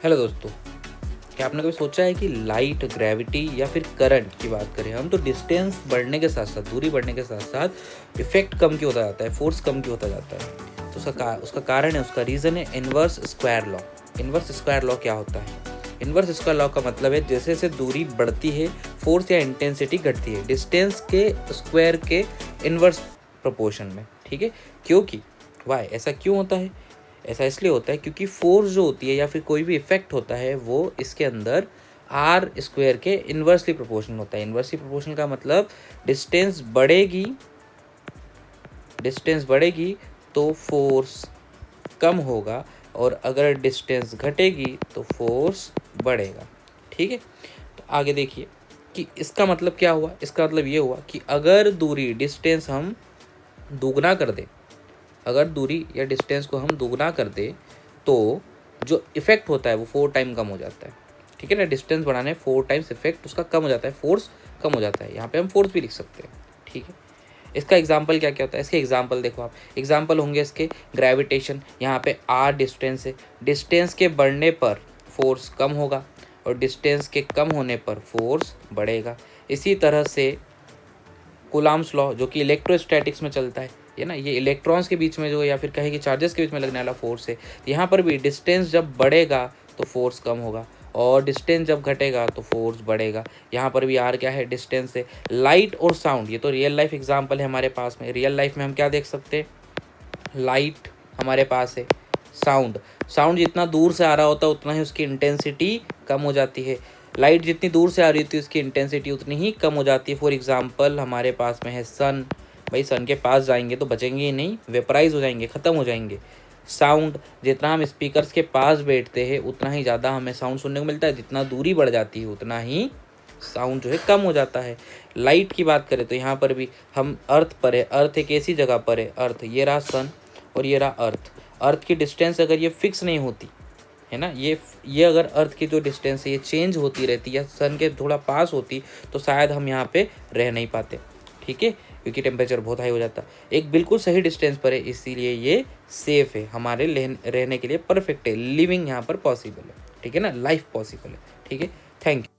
Hello दोस्तों, क्या आपने कभी सोचा है कि लाइट, ग्रेविटी या फिर करंट की बात करें हम तो डिस्टेंस बढ़ने के साथ साथ, दूरी बढ़ने के साथ साथ इफेक्ट कम क्यों होता जाता है, फोर्स कम क्यों होता जाता है। तो उसका कारण है, उसका रीज़न है inverse square law. Inverse square law क्या होता है? इन्वर्स स्क्वायर लॉ का मतलब है जैसे जैसे दूरी बढ़ती है फोर्स या इंटेंसिटी घटती है डिस्टेंस के स्क्वायर के इन्वर्स प्रोपोर्शन में। ठीक है, क्योंकि वाई ऐसा क्यों होता है? ऐसा इसलिए होता है क्योंकि फोर्स जो होती है या फिर कोई भी इफेक्ट होता है वो इसके अंदर आर स्क्वायर के इन्वर्सली प्रोपोर्शनल होता है। इन्वर्सली प्रोपोर्शनल का मतलब डिस्टेंस बढ़ेगी तो फोर्स कम होगा, और अगर डिस्टेंस घटेगी तो फोर्स बढ़ेगा। ठीक है, तो आगे देखिए कि इसका मतलब क्या हुआ। इसका मतलब ये हुआ कि अगर दूरी डिस्टेंस हम दुगना कर दें, अगर दूरी या डिस्टेंस को हम दुगना कर दें तो जो इफेक्ट होता है वो 4 टाइम कम हो जाता है। ठीक है ना, डिस्टेंस बढ़ाने 4 टाइम्स इफेक्ट उसका कम हो जाता है, फोर्स कम हो जाता है। यहाँ पे हम फोर्स भी लिख सकते हैं। ठीक है, इसका एग्जाम्पल क्या क्या होता है? इसके एग्जाम्पल देखो आप, एग्जाम्पल होंगे इसके ग्रेविटेशन। यहाँ पे आर डिस्टेंस है, डिस्टेंस के बढ़ने पर फोर्स कम होगा और डिस्टेंस के कम होने पर फोर्स बढ़ेगा। इसी तरह से कूलाम्स लॉ जो कि इलेक्ट्रोस्टैटिक्स में चलता है, ये ना, ये इलेक्ट्रॉन्स के बीच में जो या फिर कहें कि चार्जेस के बीच में लगने वाला फोर्स है। यहाँ पर भी डिस्टेंस जब बढ़ेगा तो फोर्स कम होगा और डिस्टेंस जब घटेगा तो फोर्स बढ़ेगा। यहाँ पर भी आर क्या है? डिस्टेंस है। लाइट और साउंड, ये तो रियल लाइफ एग्जाम्पल है हमारे पास में। रियल लाइफ में हम क्या देख सकते हैं? लाइट हमारे पास है, साउंड जितना दूर से आ रहा होता है उतना ही उसकी इंटेंसिटी कम हो जाती है। लाइट जितनी दूर से आ रही होती है उसकी इंटेंसिटी उतनी ही कम हो जाती है। फॉर एग्जांपल हमारे पास में है सन। भाई सन के पास जाएंगे तो बचेंगे ही नहीं, वेपराइज हो जाएंगे, ख़त्म हो जाएंगे। साउंड, जितना हम स्पीकर्स के पास बैठते हैं उतना ही ज़्यादा हमें साउंड सुनने को मिलता है, जितना दूरी बढ़ जाती है उतना ही साउंड जो है कम हो जाता है। लाइट की बात करें तो यहाँ पर भी हम अर्थ पर है, अर्थ एक ऐसी जगह पर है, अर्थ ये रहा सन और ये रहा अर्थ। अर्थ की डिस्टेंस अगर ये फिक्स नहीं होती है ना, ये अगर अर्थ की जो डिस्टेंस है ये चेंज होती रहती या सन के थोड़ा पास होती तो शायद हम यहाँ पे रह नहीं पाते। ठीक है, क्योंकि टेम्परेचर बहुत हाई हो जाता। एक बिल्कुल सही डिस्टेंस पर है, इसीलिए ये सेफ है, हमारे रहने के लिए परफेक्ट है। लिविंग यहाँ पर पॉसिबल है। ठीक है ना, लाइफ पॉसिबल है। ठीक है, थैंक यू।